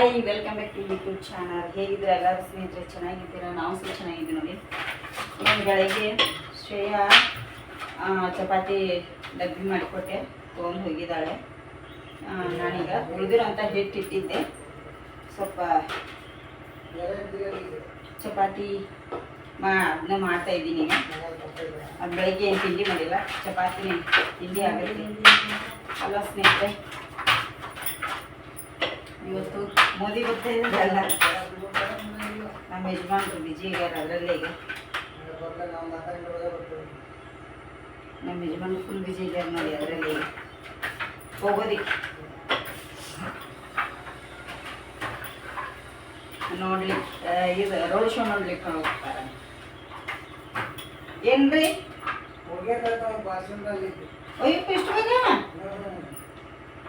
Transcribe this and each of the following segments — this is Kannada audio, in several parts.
Hi welcome back to YouTube channel. ಹೇಗಿದ್ದೀರಾ ಎಲ್ಲರೂ ಸ್ನೇಹಿತರೆ? ಚೆನ್ನಾಗಿದ್ದೀರಾ? ನಾವು ಸಹ ಚೆನ್ನಾಗಿದ್ದೀವಿ ನೋಡಿ. ನಾನು ಬೆಳಗ್ಗೆ ಶ್ರೇಯಾ ಚಪಾತಿ ಡಬ್ಬಿ ಮಾಡಿಕೊಟ್ಟೆ, ತೊಗೊಂಡು ಹೋಗಿದ್ದಾಳೆ. ನಾನೀಗ ಉಳಿದಿರೋಂಥ ಹಿಟ್ಟಿಟ್ಟಿದ್ದೆ, ಸ್ವಲ್ಪ ಚಪಾತಿ ಅದನ್ನ ಮಾಡ್ತಾಯಿದ್ದೀನಿ. ಈಗ ಅದು ಬೆಳಗ್ಗೆ ಏನು ತಿಂಡಿ ಮಾಡಿಲ್ಲ, ಚಪಾತಿ ತಿಂಡಿ ಆಗುತ್ತೆ ಅಲ್ವಾ ಸ್ನೇಹಿತರೆ? ಇವತ್ತು ಮೋದಿ ಬರ್ತಾ ಇದ್ದಲ್ಲ, ನಮ್ಮ ಯಜಮಾನ್ರು ಬಿಜಿ ಇದ್ದಾರೆ. ಅದರಲ್ಲೇ ಈಗ ನಮ್ಮ ಯಜಮಾನ್ರು ಫುಲ್ ಬಿಜಿ ಇದ್ದಾರೆ ನೋಡಿ. ಅದರಲ್ಲಿ ಹೋಗೋದಿಕ್ಕೆ ನೋಡ್ಲಿಕ್ಕೆ, ಇದು ರೋಡ್ ಶೋ ನೋಡ್ಲಿಕ್ಕೆ ಹೋಗ್ತಾರೆ. ಏನ್ರಿ ಅಯ್ಯಪ್ಪ ಇಷ್ಟು ಬೇಗ?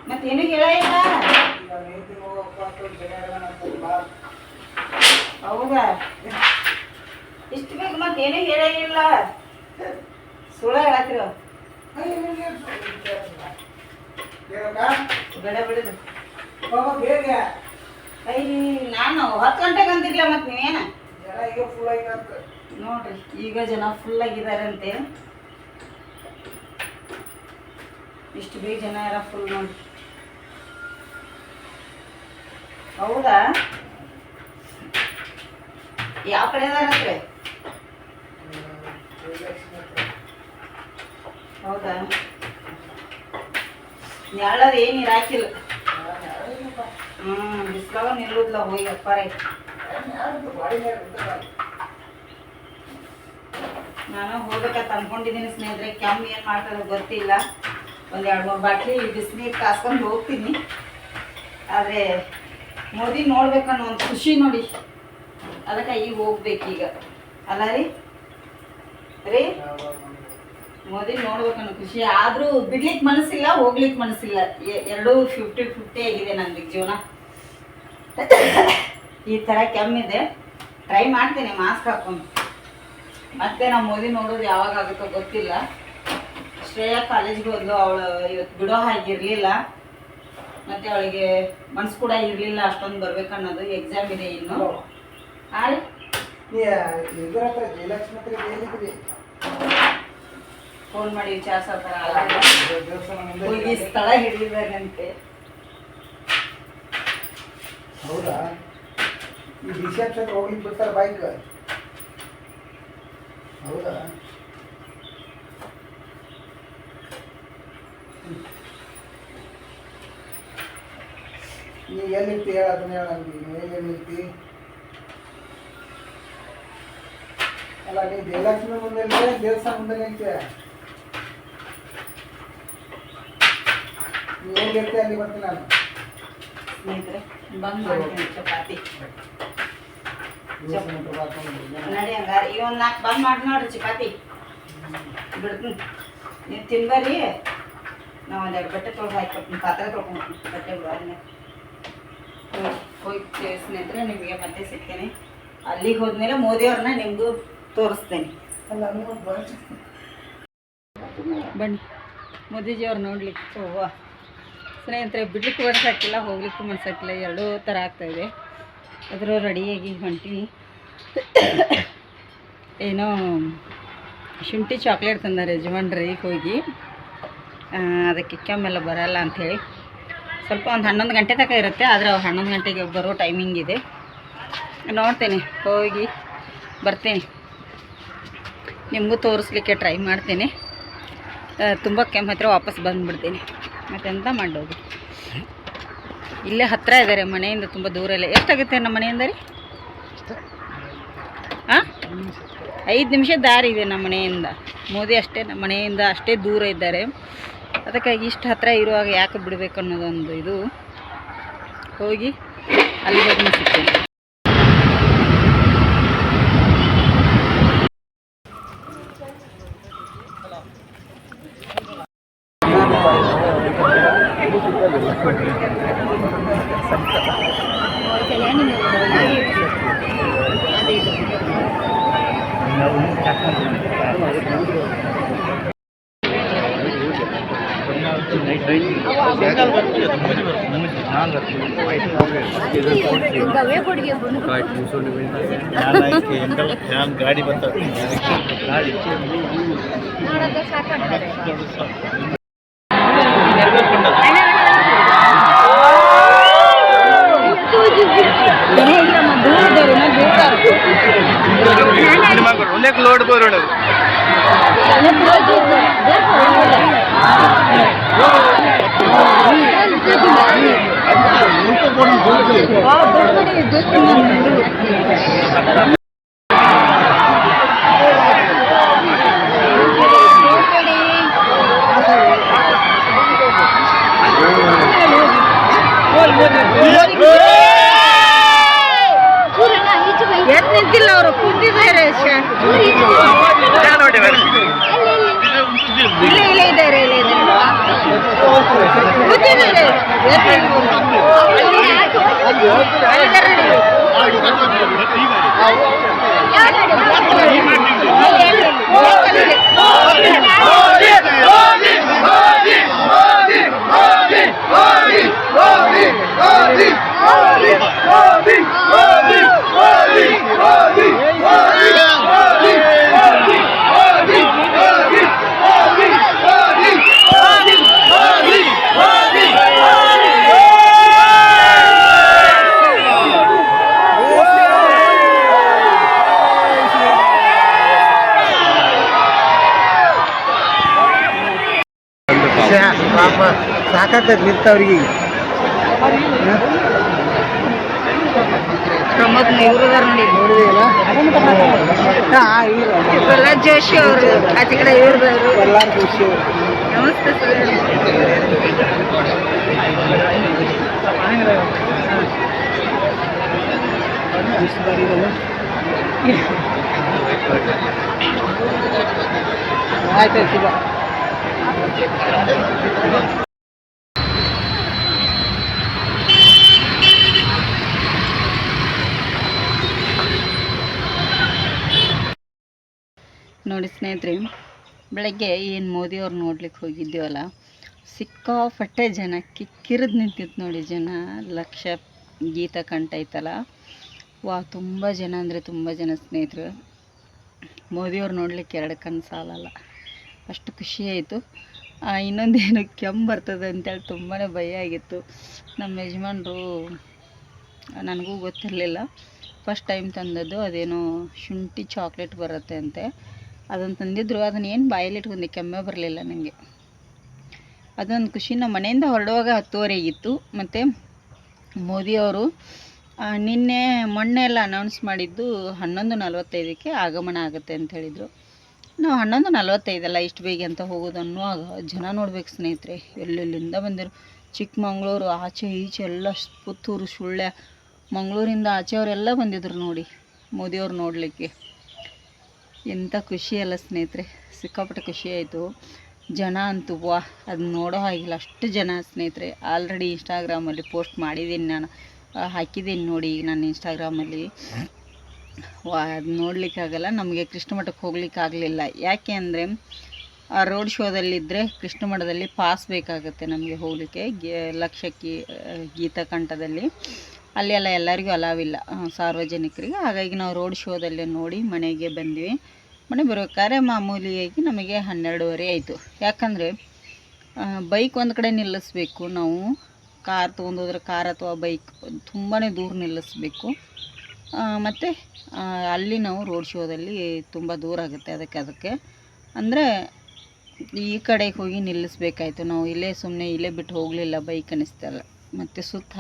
ಮತ್ತೇನು ಹೇಳ ಇಲ್ಲ. ಹೌದಾ? ಇಷ್ಟು ಬೇಗ ಮತ್ತೇನು ಹೇಳಂಗಿಲ್ಲ, ಸುಳ್ಳ ಹೇಳತ್ತಿರ. ಬೇಡ ಬಿಡುದು. ನಾನು 10 ಗಂಟೆಗೆ ಅಂತಿರ್ಲ, ಮತ್ತೆ ನೀವೇನ ನೋಡ್ರಿ, ಈಗ ಜನ ಫುಲ್ ಆಗಿದಾರಂತೆ. ಇಷ್ಟು ಬೇಗ ಜನ ಯಾರ ಫುಲ್ ನೋಡಿ. ಹೌದಾ? ಯಾವ ಕಡೆ ಇದಾರಂತೆ? ಹೌದಾ? ನೆಳ್ಳದ ಏನು ಇರಾಕಿಲ್ಲ. ಬಿಸ್ಲಾಗ ನಿಲ್ಲುದ್ಲ, ಹೋಗಿ ಅಪ್ಪಾರ. ನಾನು ಹೋಗ್ಬೇಕಂತ ಅನ್ಕೊಂಡಿದ್ದೀನಿ ಸ್ನೇಹಿತರೆ. ಕೆಮ್ಮು ಏನು ಮಾಡ್ತಾರೋ ಗೊತ್ತಿಲ್ಲ. ಒಂದು 2-3 ಬಾಟ್ಲಿ ಬಿಸಿನೀರು ಕಾಸ್ಕೊಂಡು ಹೋಗ್ತೀನಿ. ಆದರೆ ಮೋದಿ ನೋಡ್ಬೇಕನ್ನೋ ಒಂದು ಖುಷಿ ನೋಡಿ, ಅದಕ್ಕೆ ಈಗ ಹೋಗ್ಬೇಕೀಗ, ಅಲ್ಲ ರೀ? ಮೋದಿ ನೋಡ್ಬೇಕನ್ನೋ ಖುಷಿ. ಆದರೂ ಬಿಡ್ಲಿಕ್ಕೆ ಮನಸ್ಸಿಲ್ಲ, ಹೋಗ್ಲಿಕ್ಕೆ ಮನಸ್ಸಿಲ್ಲ. ಎರಡೂ 50-50 ಆಗಿದೆ ನನಗೆ ಜೀವನ. ಈ ಥರ ಕೆಮ್ಮಿದೆ. ಟ್ರೈ ಮಾಡ್ತೀನಿ ಮಾಸ್ಕ್ ಹಾಕೊಂಡು. ಮತ್ತೆ ನಾವು ಮೋದಿ ನೋಡೋದು ಯಾವಾಗ ಆಗುತ್ತೋ ಗೊತ್ತಿಲ್ಲ. ಶ್ರೇಯಾ ಕಾಲೇಜ್ಗೆ ಹೋದ್ಲು, ಅವಳು ಇವತ್ತು ಬಿಡೋ ಹಾಗಿರಲಿಲ್ಲ. ಮತ್ತು ಅವಳಿಗೆ ಮನ್ಸು ಕೂಡ ಇರಲಿಲ್ಲ ಅಷ್ಟೊಂದು ಬರ್ಬೇಕನ್ನೋದು. ಎಕ್ಸಾಮ್ ಇದೆ ಇನ್ನು. ಫೋನ್ ಮಾಡಿ ವಿಚಾರಿಸೋತರ ಹೋಗಿ ಸ್ಥಳ ಹಿಡಿದಾಗಂತೆ. ಹೌದಾ? ಈ ರಿಸೆಪ್ಷನ್ ಹೋಗ್ಲಿಕ್ಕೆ ಬಿಡ್ತಾರೆ ಬೈಕ್? ಹೌದಾ? ನೀ ಎಲ್ಲಿರ್ತಿ ಹೇಳ, ಅದನ್ನ ಹೇಳ. ನೀನು ಎಲ್ಲಿರ್ತಿ? ಅಲ್ಲ, ನೀ ಜಯಲಕ್ಷ್ಮಿ ಮುಂದೆ ದೇವಸ್ಥಾನ ಮುಂದೆ ನಿಲ್ತೀಯ. ನೀ ಎಲ್ಲಿರ್ತಿ ಅಲ್ಲಿ ಬರ್ತೀನಿ ನಾನು. ಸ್ನೇಹಿತರೆ, ಬಂದ್ ಮಾಡ್ತೀನಿ ಚಪಾತಿ. ನಡಿ ಹಂಗಾರೆ ಈ ಒಂದು 4 ಬಂದ್ ಮಾಡಿ ನೋಡ್ರಿ ಚಪಾತಿ ಬಿಡ್ತೀನಿ. ನೀವು ತಿನ್ಬರ್ರಿ. ನಾವು 1-2 ಬಟ್ಟೆ ತೊಳ್ದು ಹಾಕ್ಕೊಡ್ತೀನಿ, ಪಾತ್ರೆ ತೊಳ್ಕೊಂಡ್ತೀನಿ. ಬಟ್ಟೆ ಬಿಡೋದನ್ನ ಹೋಗಿ ಸ್ನೇಹಿತರೆ, ನಿಮಗೆ ಮತ್ತೆ ಸಿಗ್ತೇನೆ. ಅಲ್ಲಿಗೆ ಹೋದ್ಮೇಲೆ ಮೋದಿಯವ್ರನ್ನ ನಿಮಗೂ ತೋರಿಸ್ತೇನೆ. ಬನ್ನಿ ಮೋದಿಜಿಯವ್ರು ನೋಡ್ಲಿಕ್ಕೆ. ಹೋಗುವ ಸ್ನೇಹಿತರೆ. ಬಿಡ್ಲಿಕ್ಕೆ ಮನಸ್ಸಾಕಿಲ್ಲ, ಹೋಗ್ಲಿಕ್ಕೂ ಮನಸ್ಸಾಕಿಲ್ಲ, ಎರಡೂ ಥರ ಆಗ್ತಾಯಿದೆ. ಅದ್ರ ರೆಡಿಯಾಗಿ ಹೊಂಟೀನಿ. ಏನೋ ಶುಂಠಿ ಚಾಕ್ಲೇಟ್ ತಂದಾರೆ ಯಜಮಾನ್ರಿ ಹೋಗಿ. ಅದಕ್ಕೆ ಕೆಮ್ಮೆಲ್ಲ ಬರಲ್ಲ ಅಂಥೇಳಿ ಸ್ವಲ್ಪ ಒಂದು 11 ಗಂಟೆ ತನಕ ಇರುತ್ತೆ. ಆದರೆ 11 ಗಂಟೆಗೆ ಬರೋ ಟೈಮಿಂಗ್ ಇದೆ. ನೋಡ್ತೇನೆ, ಹೋಗಿ ಬರ್ತೀನಿ, ನಿಮಗೂ ತೋರಿಸ್ಲಿಕ್ಕೆ ಟ್ರೈ ಮಾಡ್ತೀನಿ. ತುಂಬ ಕೆಮ್ಮು ಹತ್ತಿರ ವಾಪಸ್ ಬಂದುಬಿಡ್ತೀನಿ. ಮತ್ತೆಂತ ಮಾಡೋದು? ಇಲ್ಲೇ ಹತ್ತಿರ ಇದ್ದಾರೆ ಮನೆಯಿಂದ, ತುಂಬ ದೂರ ಇಲ್ಲ. ಎಷ್ಟಾಗುತ್ತೆ ನಮ್ಮ ಮನೆಯಿಂದ ರೀ? 5 ನಿಮಿಷ ದಾರಿ ಇದೆ ನಮ್ಮ ಮನೆಯಿಂದ. ಮೋದಿ ಅಷ್ಟೇ ನಮ್ಮ ಮನೆಯಿಂದ ಅಷ್ಟೇ ದೂರ ಇದ್ದಾರೆ. ಅದಕ್ಕಾಗಿ ಇಷ್ಟು ಹತ್ತಿರ ಇರುವಾಗ ಯಾಕೆ ಬಿಡಬೇಕು ಅನ್ನೋದೊಂದು ಇದು. ಹೋಗಿ ಅಲ್ಲಿ ಹೋಗಿ ಸಿಗ್ತೇನೆ. ಗಾಡಿ ಬಂತ ಒಂದೇ ಲೋಡ್ ಬರೋಣ ನಿಂತಿಲ್ಲ ಅವರು ಕೂತಿದ್ದಾರೆ ಇಲ್ಲೇ ಇದ್ದಾರೆ ಕೂತಿದ್ದಾರೆ ಸಾಕಾಗ್ತದೆ ನಿಂತವ್ರಿಗೆ ಪ್ರಮೋದ್ ಇವ್ರದಾರ ನೋಡಿ ನೋಡಿದೆಯಲ್ಲ ಪ್ರಹ್ಲಾದ್ ಜೋಶಿ ಅವರು ಆಚೆ ಕಡೆ ಇವ್ರದವರು ಎಲ್ಲಾರು ಖುಷಿ ನಮಸ್ತೆ ಸರ್ ಆಯ್ತು ಶಿವ ನೋಡಿ ಸ್ನೇಹಿತರೆ, ಬೆಳಗ್ಗೆ ಏನು ಮೋದಿಯವ್ರು ನೋಡ್ಲಿಕ್ಕೆ ಹೋಗಿದ್ದೀವಲ್ಲ, ಸಿಕ್ಕಾಪಟ್ಟೆ ಜನ ಕಿಕ್ಕಿರಿದು ನಿಂತಿತ್ತು ನೋಡಿ. ಜನ ಲಕ್ಷ ಗೀತ ಕಂಠ ಐತಲ್ಲ, ತುಂಬ ಜನ ಅಂದರೆ ತುಂಬ ಜನ ಸ್ನೇಹಿತರು. ಮೋದಿಯವ್ರು ನೋಡ್ಲಿಕ್ಕೆ 2 ಕಣ್ಣು ಸಾಲಲ್ಲ, ಅಷ್ಟು ಖುಷಿ ಆಯಿತು. ಇನ್ನೊಂದೇನು ಕೆಮ್ಮು ಬರ್ತದೆ ಅಂತೇಳಿ ತುಂಬಾ ಭಯ ಆಗಿತ್ತು. ನಮ್ಮ ಯಜಮಾನ್ರು ನನಗೂ ಗೊತ್ತಿರಲಿಲ್ಲ, ಫಸ್ಟ್ ಟೈಮ್ ತಂದದ್ದು. ಅದೇನೋ ಶುಂಠಿ ಚಾಕ್ಲೇಟ್ ಬರುತ್ತೆ ಅಂತೆ, ಅದನ್ನು ತಂದಿದ್ರು. ಅದನ್ನು ಏನು ಬಾಯಲ್ಲಿ ಇಟ್ಕೊಂಡೆ, ಕೆಮ್ಮೆ ಬರಲಿಲ್ಲ ನನಗೆ. ಅದೊಂದು ಖುಷಿ. ನಮ್ಮ ಮನೆಯಿಂದ ಹೊರಡುವಾಗ 10:30 ಆಗಿತ್ತು. ಮತ್ತು ಮೋದಿಯವರು ಮೊನ್ನೆ ಎಲ್ಲ ಅನೌನ್ಸ್ ಮಾಡಿದ್ದು 11:45ಕ್ಕೆ ಆಗಮನ ಆಗುತ್ತೆ ಅಂತ ಹೇಳಿದರು. ನಾವು 11:45 ಇಷ್ಟು ಬೇಗ ಅಂತ ಹೋಗೋದು ಅನ್ನುವಾಗ ಜನ ನೋಡ್ಬೇಕು ಸ್ನೇಹಿತರೆ, ಎಲ್ಲೆಲ್ಲಿಂದ ಬಂದಿರು. ಚಿಕ್ಕಮಂಗ್ಳೂರು ಆಚೆ ಈಚೆ ಎಲ್ಲ, ಪುತ್ತೂರು, ಸುಳ್ಯ, ಮಂಗಳೂರಿಂದ ಆಚೆಯವರೆಲ್ಲ ಬಂದಿದ್ರು ನೋಡಿ ಮೋದಿಯವ್ರು ನೋಡಲಿಕ್ಕೆ. ಎಂಥ ಖುಷಿ ಅಲ್ಲ ಸ್ನೇಹಿತರೆ, ಸಿಕ್ಕಾಪಟ್ಟೆ ಖುಷಿ ಆಯಿತು. ಜನ ಅಂತೂ ಅದು ನೋಡೋ ಹಾಗಿಲ್ಲ, ಅಷ್ಟು ಜನ ಸ್ನೇಹಿತರೆ. ಆಲ್ರೆಡಿ ಇನ್ಸ್ಟಾಗ್ರಾಮಲ್ಲಿ ಪೋಸ್ಟ್ ಮಾಡಿದ್ದೀನಿ, ನಾನು ಹಾಕಿದ್ದೀನಿ ನೋಡಿ ಈಗ ನನ್ನ ಇನ್ಸ್ಟಾಗ್ರಾಮಲ್ಲಿ. ಅದು ನೋಡಲಿಕ್ಕಾಗಲ್ಲ. ನಮಗೆ ಕೃಷ್ಣ ಮಠಕ್ಕೆ ಹೋಗ್ಲಿಕ್ಕೆ ಆಗಲಿಲ್ಲ. ಯಾಕೆ ಅಂದರೆ ಆ ರೋಡ್ ಶೋದಲ್ಲಿದ್ದರೆ ಕೃಷ್ಣ ಮಠದಲ್ಲಿ ಪಾಸ್ ಬೇಕಾಗುತ್ತೆ ನಮಗೆ ಹೋಗಲಿಕ್ಕೆ. ಲಕ್ಷಕ್ಕೆ ಗೀತಕಂಠದಲ್ಲಿ ಅಲ್ಲಿ ಎಲ್ಲ ಎಲ್ಲರಿಗೂ ಅಲಾವಿಲ್ಲ, ಸಾರ್ವಜನಿಕರಿಗೆ. ಹಾಗಾಗಿ ನಾವು ರೋಡ್ ಶೋದಲ್ಲೇ ನೋಡಿ ಮನೆಗೆ ಬಂದ್ವಿ. ಮನೆ ಬರೋಕ್ಕಾರೆ ಮಾಮೂಲಿಯಾಗಿ ನಮಗೆ 12:30 ಆಯಿತು. ಯಾಕಂದರೆ ಬೈಕ್ ಒಂದು ಕಡೆ ನಿಲ್ಲಿಸ್ಬೇಕು ನಾವು. ಕಾರ್ ತೊಗೊಂಡೋದ್ರೆ ಕಾರ್ ಅಥವಾ ಬೈಕ್ ತುಂಬಾ ದೂರ ನಿಲ್ಲಿಸ್ಬೇಕು. ಮತ್ತು ಅಲ್ಲಿ ನಾವು ರೋಡ್ ಶೋದಲ್ಲಿ ತುಂಬ ದೂರ ಆಗುತ್ತೆ. ಅದಕ್ಕೆ ಅಂದರೆ ಈ ಕಡೆಗೆ ಹೋಗಿ ನಿಲ್ಲಿಸ್ಬೇಕಾಯ್ತು. ನಾವು ಸುಮ್ಮನೆ ಇಲ್ಲೇ ಬಿಟ್ಟು ಹೋಗಲಿಲ್ಲ, ಬೈಕ್ ಅನ್ನಿಸ್ತಲ್ಲ. ಮತ್ತು ಸುತ್ತ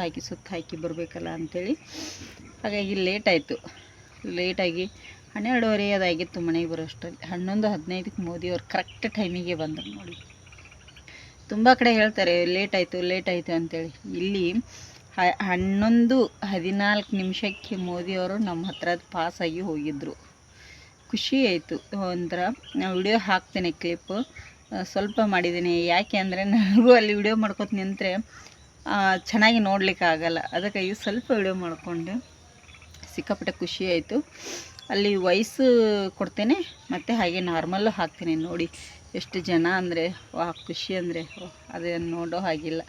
ಹಾಕಿ ಬರಬೇಕಲ್ಲ ಅಂಥೇಳಿ. ಹಾಗಾಗಿ ಲೇಟಾಗಿ 12:30 ಅದಾಗಿತ್ತು ಮನೆಗೆ ಬರೋಷ್ಟರಲ್ಲಿ. 11:15ಕ್ಕೆ ಮೋದಿಯವ್ರು ಕರೆಕ್ಟ್ ಟೈಮಿಗೆ ಬಂದರು ನೋಡಿ. ತುಂಬ ಕಡೆ ಹೇಳ್ತಾರೆ ಲೇಟ್ ಆಯಿತು ಅಂಥೇಳಿ. ಇಲ್ಲಿ 11:14 ಮೋದಿಯವರು ನಮ್ಮ ಹತ್ರ ಪಾಸಾಗಿ ಹೋಗಿದ್ದರು. ಖುಷಿ ಆಯಿತು. ಒಂಥರ ನಾನು ವಿಡಿಯೋ ಹಾಕ್ತೇನೆ, ಕ್ಲಿಪ್ ಸ್ವಲ್ಪ ಮಾಡಿದ್ದೀನಿ. ಯಾಕೆ ಅಂದರೆ ನನಗೂ ಅಲ್ಲಿ ವಿಡಿಯೋ ಮಾಡ್ಕೊತ ನಿಂತರೆ ಚೆನ್ನಾಗಿ ನೋಡಲಿಕ್ಕಾಗಲ್ಲ. ಅದಕ್ಕಾಗಿ ಸ್ವಲ್ಪ ವಿಡಿಯೋ ಮಾಡಿಕೊಂಡೆ. ಸಿಕ್ಕಾಪಟ್ಟೆ ಖುಷಿ ಆಯಿತು. ಅಲ್ಲಿ ವಾಯ್ಸ್ ಕೊಡ್ತೇನೆ ಮತ್ತು ಹಾಗೆ ನಾರ್ಮಲ್ಲು ಹಾಕ್ತೇನೆ ನೋಡಿ. ಎಷ್ಟು ಜನ ಅಂದರೆ ಖುಷಿ ಅಂದರೆ ಅದನ್ನು ನೋಡೋ ಹಾಗಿಲ್ಲ.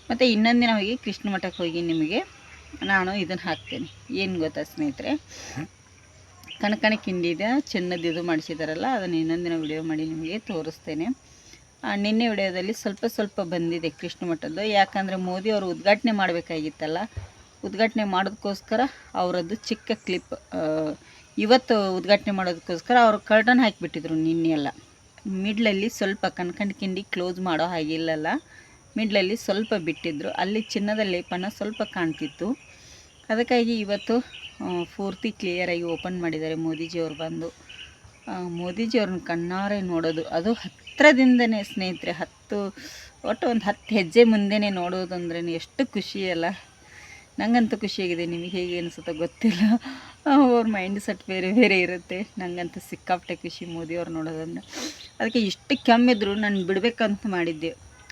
ಮತ್ತು ಇನ್ನೊಂದು ದಿನ ಹೋಗಿ ಕೃಷ್ಣ ಮಠಕ್ಕೆ ಹೋಗಿ ನಿಮಗೆ ನಾನು ಇದನ್ನು ಹಾಕ್ತೇನೆ. ಏನು ಗೊತ್ತಾ ಸ್ನೇಹಿತರೆ, ಕಣಕಣ ಕಿಂಡಿದ ಚಿನ್ನದ್ದು ಮಾಡಿಸಿದಾರಲ್ಲ, ಅದನ್ನು ಇನ್ನೊಂದು ದಿನ ವಿಡಿಯೋ ಮಾಡಿ ನಿಮಗೆ ತೋರಿಸ್ತೇನೆ. ನಿನ್ನೆ ವಿಡಿಯೋದಲ್ಲಿ ಸ್ವಲ್ಪ ಬಂದಿದೆ ಕೃಷ್ಣ ಮಠದ್ದು. ಯಾಕಂದರೆ ಮೋದಿ ಅವರು ಉದ್ಘಾಟನೆ ಮಾಡಬೇಕಾಗಿತ್ತಲ್ಲ, ಉದ್ಘಾಟನೆ ಮಾಡೋದಕ್ಕೋಸ್ಕರ ಅವರದ್ದು ಚಿಕ್ಕ ಕ್ಲಿಪ್ ಇವತ್ತು ಉದ್ಘಾಟನೆ ಮಾಡೋದಕ್ಕೋಸ್ಕರ ಅವರು ಕರ್ಟನ್ ಹಾಕಿಬಿಟ್ಟಿದ್ರು ನಿನ್ನೆ ಎಲ್ಲ. ಮಿಡ್ಲಲ್ಲಿ ಸ್ವಲ್ಪ ಕಣ್ಕಂಡು ಕಿಂಡಿ ಕ್ಲೋಸ್ ಮಾಡೋ ಹಾಗಿಲ್ಲಲ್ಲ, ಮಿಡ್ಲಲ್ಲಿ ಸ್ವಲ್ಪ ಬಿಟ್ಟಿದ್ದರು. ಅಲ್ಲಿ ಚಿನ್ನದ ಲೇಪನ ಸ್ವಲ್ಪ ಕಾಣ್ತಿತ್ತು. ಅದಕ್ಕಾಗಿ ಇವತ್ತು ಪೂರ್ತಿ ಕ್ಲಿಯರಾಗಿ ಓಪನ್ ಮಾಡಿದ್ದಾರೆ ಮೋದಿಜಿಯವರು ಬಂದು. ಮೋದಿಜಿಯವ್ರನ್ನ ಕಣ್ಣಾರೆ ನೋಡೋದು, ಅದು ಹತ್ತಿರದಿಂದನೇ ಸ್ನೇಹಿತರೆ, ಒಟ್ಟು ಒಂದು 10 ಹೆಜ್ಜೆ ಮುಂದೆನೇ ನೋಡೋದಂದ್ರೆ ಎಷ್ಟು ಖುಷಿಯಲ್ಲ. ನನಗಂತೂ ಖುಷಿಯಾಗಿದೆ. ನಿಮಗೆ ಹೇಗೆ ಅನಿಸುತ್ತೋ ಗೊತ್ತಿಲ್ಲ, ಅವ್ರ ಮೈಂಡ್ ಸೆಟ್ ಬೇರೆ ಬೇರೆ ಇರುತ್ತೆ. ನನಗಂತೂ ಸಿಕ್ಕಾಪಟ್ಟೆ ಖುಷಿ ಮೋದಿಯವ್ರು ನೋಡೋದಂದ್ರೆ. ಅದಕ್ಕೆ ಇಷ್ಟು ಕೆಮ್ಮಿದ್ರು ನಾನು ಬಿಡಬೇಕಂತ ಮಾಡಿದ್ದೆ,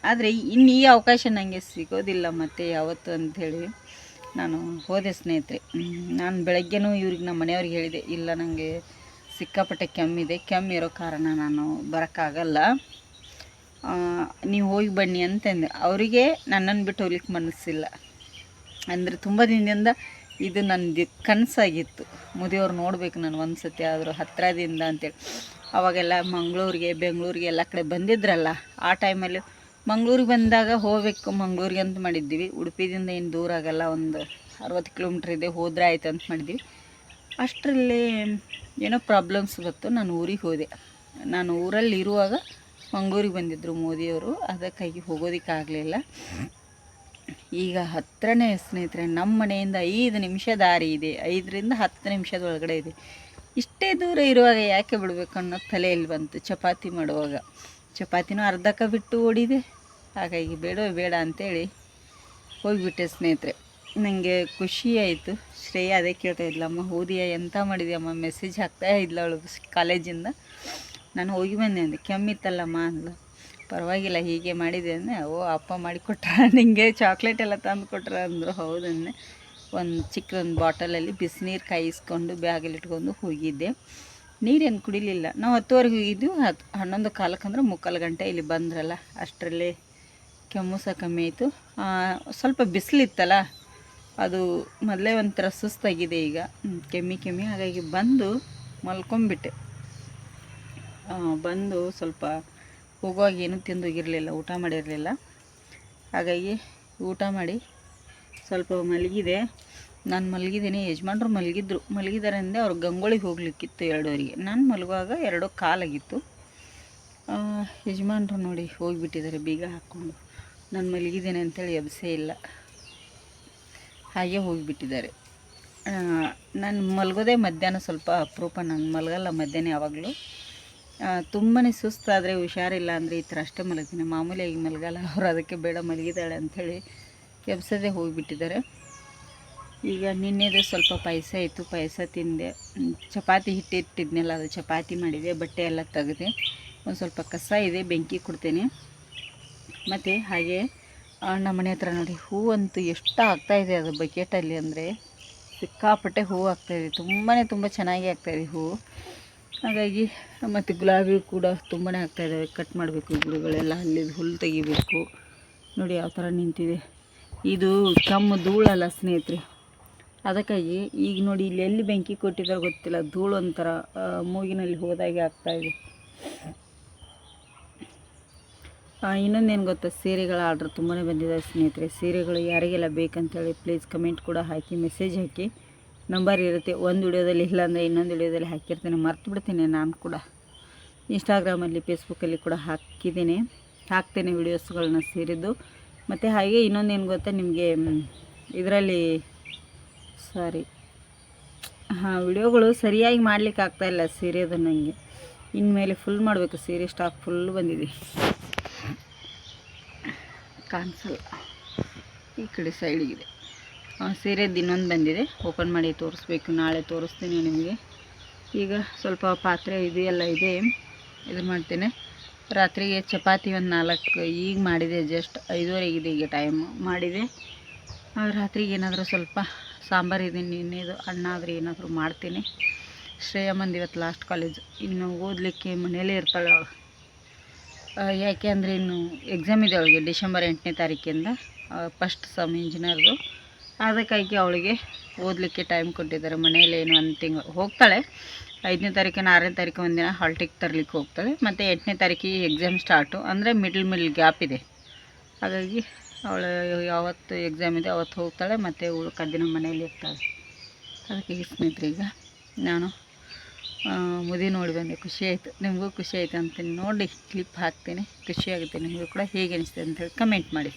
ಆದರೆ ಇನ್ನು ಈ ಅವಕಾಶ ನನಗೆ ಸಿಗೋದಿಲ್ಲ ಮತ್ತೆ ಯಾವತ್ತು ಅಂಥೇಳಿ ನಾನು ಹೋದೆ ಸ್ನೇಹಿತರೆ. ನಾನು ಬೆಳಗ್ಗೆನೂ ಇವ್ರಿಗೆ ನಮ್ಮ ಮನೆಯವ್ರಿಗೆ ಹೇಳಿದೆ, ಇಲ್ಲ ನನಗೆ ಸಿಕ್ಕಾಪಟ್ಟೆ ಕೆಮ್ಮಿದೆ, ಕೆಮ್ಮಿರೋ ಕಾರಣ ನಾನು ಬರೋಕ್ಕಾಗಲ್ಲ, ನೀವು ಹೋಗಿ ಬನ್ನಿ ಅಂತಂದೆ. ಅವರಿಗೆ ನನ್ನನ್ನು ಬಿಟ್ಟು ಹೋಗ್ಲಿಕ್ಕೆ ಮನಸ್ಸಿಲ್ಲ. ಅಂದರೆ ತುಂಬ ದಿನದಿಂದ ಇದು ನನ್ನ ಕನಸಾಗಿತ್ತು, ಮೋದಿಯವ್ರು ನೋಡಬೇಕು ನಾನು ಒಂದು ಸತಿ ಆದರೂ ಹತ್ತಿರದಿಂದ ಅಂತೇಳಿ. ಅವಾಗೆಲ್ಲ ಮಂಗಳೂರಿಗೆ ಬೆಂಗಳೂರಿಗೆ ಎಲ್ಲ ಕಡೆ ಬಂದಿದ್ರಲ್ಲ, ಆ ಟೈಮಲ್ಲಿ ಮಂಗಳೂರಿಗೆ ಬಂದಾಗ ಹೋಗಬೇಕು ಮಂಗಳೂರಿಗೆ ಅಂತ ಮಾಡಿದ್ದೀವಿ. ಉಡುಪಿದಿಂದ ಏನು ದೂರ ಆಗಲ್ಲ, ಒಂದು 60 ಕಿಲೋಮೀಟ್ರ್ ಇದೆ, ಹೋದ್ರೆ ಆಯ್ತು ಅಂತ ಮಾಡಿದ್ವಿ. ಅಷ್ಟರಲ್ಲಿ ಏನೋ ಪ್ರಾಬ್ಲಮ್ಸ್ ಬಂತು, ನಾನು ಊರಿಗೆ ಹೋದೆ. ನಾನು ಊರಲ್ಲಿ ಇರುವಾಗ ಮಂಗಳೂರಿಗೆ ಬಂದಿದ್ದರು ಮೋದಿಯವರು, ಅದಕ್ಕಾಗಿ ಹೋಗೋದಕ್ಕಾಗಲಿಲ್ಲ. ಈಗ ಹತ್ತಿರನೇ ಸ್ನೇಹಿತರೆ, ನಮ್ಮ ಮನೆಯಿಂದ 5 ನಿಮಿಷ ದಾರಿ ಇದೆ, 5ರಿಂದ 10 ನಿಮಿಷದ ಒಳಗಡೆ ಇದೆ. ಇಷ್ಟೇ ದೂರ ಇರುವಾಗ ಯಾಕೆ ಬಿಡಬೇಕು ಅನ್ನೋ ತಲೆಯಲ್ಲಿ ಬಂತು. ಚಪಾತಿ ಮಾಡುವಾಗ ಚಪಾತಿನೂ ಅರ್ಧಕ್ಕೆ ಬಿಟ್ಟು ಓಡಿದೆ, ಹಾಗಾಗಿ ಬೇಡ ಅಂತೇಳಿ ಹೋಗಿಬಿಟ್ಟೆ ಸ್ನೇಹಿತರೆ. ನನಗೆ ಖುಷಿ ಆಯಿತು. ಶ್ರೇಯ ಅದೇ ಕೇಳ್ತಾ ಇದ್ಲಮ್ಮ, ಓದಿಯಾ ಎಂತ ಮಾಡಿದ್ಯಮ್ಮ, ಮೆಸೇಜ್ ಹಾಕ್ತಾ ಇದ್ಲ ಅವಳು ಕಾಲೇಜಿಂದ. ನಾನು ಹೋಗಿ ಬಂದೆ ಅಂದೆ. ಕೆಮ್ಮಿತ್ತಲ್ಲಮ್ಮ ಅಂದ್ಲು. ಪರವಾಗಿಲ್ಲ ಹೀಗೆ ಮಾಡಿದೆ ಅಂದೆ. ಅಪ್ಪ ಮಾಡಿಕೊಟ್ರ ನಿಂಗೆ ಚಾಕ್ಲೇಟ್ ಎಲ್ಲ ತಂದು ಕೊಟ್ರ ಅಂದರು. ಹೌದಂದೆ. ಒಂದು ಬಾಟಲಲ್ಲಿ ಬಿಸಿನೀರು ಕಾಯಿಸ್ಕೊಂಡು ಬ್ಯಾಗಲ್ಲಿ ಇಟ್ಕೊಂಡು ಹೋಗಿದ್ದೆ. ನೀರೇನು ಕುಡಿಲಿಲ್ಲ. ನಾವು 10ವರೆಗೆ ಹೋಗಿದ್ವಿ, 11 ಕಾಲಕ್ಕೆ ಅಂದ್ರೆ 3/4 ಗಂಟೆ ಇಲ್ಲಿ ಬಂದ್ರಲ್ಲ, ಅಷ್ಟರಲ್ಲೇ ಕೆಮ್ಮು ಸಹ ಕಮ್ಮಿ ಆಯಿತು. ಸ್ವಲ್ಪ ಬಿಸಿಲಿತ್ತಲ್ಲ, ಅದು ಮೊದಲೇ ಒಂಥರ ಸುಸ್ತಾಗಿದೆ ಈಗ, ಕೆಮ್ಮಿ ಹಾಗಾಗಿ ಬಂದು ಮಲ್ಕೊಂಬಿಟ್ಟೆ. ಬಂದು ಸ್ವಲ್ಪ ಹೋಗುವಾಗ ಏನೂ ತಿಂದೋಗಿರಲಿಲ್ಲ, ಊಟ ಮಾಡಿರಲಿಲ್ಲ. ಹಾಗಾಗಿ ಊಟ ಮಾಡಿ ಸ್ವಲ್ಪ ಮಲಗಿದೆ. ನಾನು ಮಲಗಿದ್ದೀನಿ, ಯಜಮಾನ್ರು ಮಲಗಿದ್ದಾರೆ ಅಂದೆ. ಅವ್ರು ಗಂಗೊಳಿಗೆ ಹೋಗ್ಲಿಕ್ಕಿತ್ತು 2ವರೆಗೆ. ನಾನು ಮಲಗುವಾಗ 2:15 ಯಜಮಾನ್ರು ನೋಡಿ ಹೋಗಿಬಿಟ್ಟಿದ್ದಾರೆ ಬೀಗ ಹಾಕ್ಕೊಂಡು. ನಾನು ಮಲಗಿದ್ದೇನೆ ಅಂಥೇಳಿ ಎಬ್ಸೇ ಇಲ್ಲ, ಹಾಗೆ ಹೋಗಿಬಿಟ್ಟಿದ್ದಾರೆ. ನಾನು ಮಲಗೋದೇ ಮಧ್ಯಾಹ್ನ, ಸ್ವಲ್ಪ ಅಪರೂಪ. ನಾನು ಮಲಗಲ್ಲ ಮಧ್ಯಾಹ್ನ ಯಾವಾಗಲೂ. ತುಂಬಾ ಸುಸ್ತಾದರೆ, ಹುಷಾರಿಲ್ಲ ಅಂದರೆ ಈ ಥರ ಅಷ್ಟೇ ಮಲಗ್ತೀನಿ, ಮಾಮೂಲಿಯಾಗಿ ಮಲಗಲ್ಲ. ಅವರು ಅದಕ್ಕೆ ಬೇಡ ಮಲಗಿದ್ದಾಳೆ ಅಂಥೇಳಿ ಎಬ್ಸದೇ ಹೋಗಿಬಿಟ್ಟಿದ್ದಾರೆ. ಈಗ ನಿನ್ನೆದು ಸ್ವಲ್ಪ ಪಾಯಸ ಇತ್ತು, ಪಾಯಸ ತಿಂದೆ. ಚಪಾತಿ ಹಿಟ್ಟಿಟ್ಟಿದ್ನೆಲ್ಲ, ಅದು ಚಪಾತಿ ಮಾಡಿದೆ. ಬಟ್ಟೆ ಎಲ್ಲ ತೆಗೆದೆ. ಒಂದು ಸ್ವಲ್ಪ ಕಸ ಇದೆ, ಬೆಂಕಿ ಕೊಡ್ತೇನೆ. ಮತ್ತು ಹಾಗೆ ನಮ್ಮ ಮನೆ ಹತ್ರ ನೋಡಿ ಹೂವಂತೂ ಎಷ್ಟು ಆಗ್ತಾಯಿದೆ, ಅದು ಬಕೆಟಲ್ಲಿ ಅಂದರೆ ಸಿಕ್ಕಾಪಟ್ಟೆ ಹೂವು ಆಗ್ತಾಯಿದೆ. ತುಂಬ ಚೆನ್ನಾಗಿ ಆಗ್ತಾಯಿದೆ ಹೂವು. ಹಾಗಾಗಿ ಮತ್ತು ಗುಲಾಬಿ ಕೂಡ ತುಂಬಾ ಆಗ್ತಾಯಿದ್ದಾವೆ. ಕಟ್ ಮಾಡಬೇಕು ಗಿಡಗಳೆಲ್ಲ, ಅಲ್ಲಿ ಹುಲ್ಲು ತೆಗಿಬೇಕು. ನೋಡಿ ಯಾವ ಥರ ನಿಂತಿದೆ. ಇದು ಕೆಮ್ಮು ಧೂಳಲ್ಲ ಸ್ನೇಹಿತರೆ, ಅದಕ್ಕಾಗಿ ಈಗ ನೋಡಿ ಇಲ್ಲಿ ಎಲ್ಲಿ ಬೆಂಕಿ ಕೊಟ್ಟಿದ್ದಾರೆ ಗೊತ್ತಿಲ್ಲ, ಧೂಳು ಒಂಥರ ಮೂಗಿನಲ್ಲಿ ಹೋದಾಗೆ ಆಗ್ತಾಯಿದೆ. ಇನ್ನೊಂದೇನು ಗೊತ್ತಾ, ಸೀರೆಗಳ ಆರ್ಡ್ರ್ ತುಂಬಾ ಬಂದಿದೆ ಸ್ನೇಹಿತರೆ. ಸೀರೆಗಳು ಯಾರಿಗೆಲ್ಲ ಬೇಕಂತೇಳಿ ಪ್ಲೀಸ್ ಕಮೆಂಟ್ ಕೂಡ ಹಾಕಿ, ಮೆಸೇಜ್ ಹಾಕಿ. ನಂಬರ್ ಇರುತ್ತೆ, ಒಂದು ವಿಡಿಯೋದಲ್ಲಿ ಇಲ್ಲಾಂದರೆ ಇನ್ನೊಂದು ವಿಡಿಯೋದಲ್ಲಿ ಹಾಕಿರ್ತೀನಿ, ಮರ್ತು ಬಿಡ್ತೀನಿ. ನಾನು ಕೂಡ ಇನ್ಸ್ಟಾಗ್ರಾಮಲ್ಲಿ ಫೇಸ್ಬುಕ್ಕಲ್ಲಿ ಕೂಡ ಹಾಕ್ತೇನೆ ವಿಡಿಯೋಸ್ಗಳನ್ನ ಸೀರೆದು. ಮತ್ತು ಹಾಗೆ ಇನ್ನೊಂದೇನು ಗೊತ್ತಾ ನಿಮಗೆ, ಇದರಲ್ಲಿ ವಿಡಿಯೋಗಳು ಸರಿಯಾಗಿ ಮಾಡಲಿಕ್ಕೆ ಆಗ್ತಾಯಿಲ್ಲ ಸೀರೆದು. ನನಗೆ ಇನ್ಮೇಲೆ ಫುಲ್ ಮಾಡಬೇಕು. ಸೀರೆ ಸ್ಟಾಕ್ ಫುಲ್ ಬಂದಿದೆ, ಕಾಣಿಸಲ್ಲ. ಈ ಕಡೆ ಸೈಡಿಗಿದೆ ಸೀರೆದು ಇನ್ನೊಂದು ಬಂದಿದೆ, ಓಪನ್ ಮಾಡಿ ತೋರಿಸ್ಬೇಕು. ನಾಳೆ ತೋರಿಸ್ತೀನಿ ನಿಮಗೆ. ಈಗ ಸ್ವಲ್ಪ ಪಾತ್ರೆ ಇದೆಯಲ್ಲ ಇದೆ, ಇದು ಮಾಡ್ತೇನೆ. ರಾತ್ರಿಗೆ ಚಪಾತಿ ಒಂದು 4 ಈಗ ಮಾಡಿದೆ, ಜಸ್ಟ್ 5:15 ಈಗ ಟೈಮು ಮಾಡಿದೆ. ರಾತ್ರಿಗೆ ಏನಾದರೂ ಸ್ವಲ್ಪ ಸಾಂಬಾರು ಇದೆ, ನಿನ್ನೆದು ಅನ್ನ ಆದರೆ ಏನಾದರೂ ಮಾಡ್ತೀನಿ. ಶ್ರೇಯಮ್ಮಂದು ಇವತ್ತು ಲಾಸ್ಟ್ ಕಾಲೇಜು, ಇನ್ನು ಓದಲಿಕ್ಕೆ ಮನೆಯಲ್ಲೇ ಇರ್ತಾಳೆ ಅವಳು. ಯಾಕೆ ಅಂದರೆ ಇನ್ನು ಎಕ್ಸಾಮ್ ಇದೆ ಅವಳಿಗೆ ಡಿಸೆಂಬರ್ 8ನೇ ತಾರೀಕಿಂದ ಫಸ್ಟ್ ಸಮ್ ಇಂಜಿನಿಯರ್ದು. ಅದಕ್ಕಾಗಿ ಅವಳಿಗೆ ಓದಲಿಕ್ಕೆ ಟೈಮ್ ಕೊಟ್ಟಿದ್ದಾರೆ. ಮನೆಯಲ್ಲಿ ಏನು 1 ತಿಂಗಳು ಹೋಗ್ತಾಳೆ. 5ನೇ ತಾರೀಕಿನ 6ನೇ ತಾರೀಕು ಒಂದಿನ ಹಾಲ್ ಟಿಕೆಟ್ ತರಲಿಕ್ಕೆ ಹೋಗ್ತಾಳೆ. ಮತ್ತು 8ನೇ ತಾರೀಕಿಗೆ ಎಕ್ಸಾಮ್ ಸ್ಟಾರ್ಟು, ಅಂದರೆ ಮಿಡ್ಲ್ ಗ್ಯಾಪ್ ಇದೆ. ಹಾಗಾಗಿ ಅವಳು ಯಾವತ್ತು ಎಕ್ಸಾಮ್ ಇದೆ ಅವತ್ತು ಹೋಗ್ತಾಳೆ, ಮತ್ತು ಉಳ್ಕ ದಿನ ಮನೆಯಲ್ಲಿ ಇರ್ತಾಳೆ. ಅದಕ್ಕೆ ಸ್ನೇಹಿತರೆ ಈಗ ನಾನು ಮುದಿ ನೋಡಿ ಬಂದೆ, ಖುಷಿ ಆಯಿತು. ನಿಮಗೂ ಖುಷಿ ಆಯಿತು ಅಂತೀನಿ. ನೋಡಿ ಕ್ಲಿಪ್ ಹಾಕ್ತೀನಿ, ಖುಷಿಯಾಗುತ್ತೆ. ನಿಮಗೂ ಕೂಡ ಹೇಗೆ ಅನಿಸ್ತು ಅಂತೇಳಿ ಕಮೆಂಟ್ ಮಾಡಿ.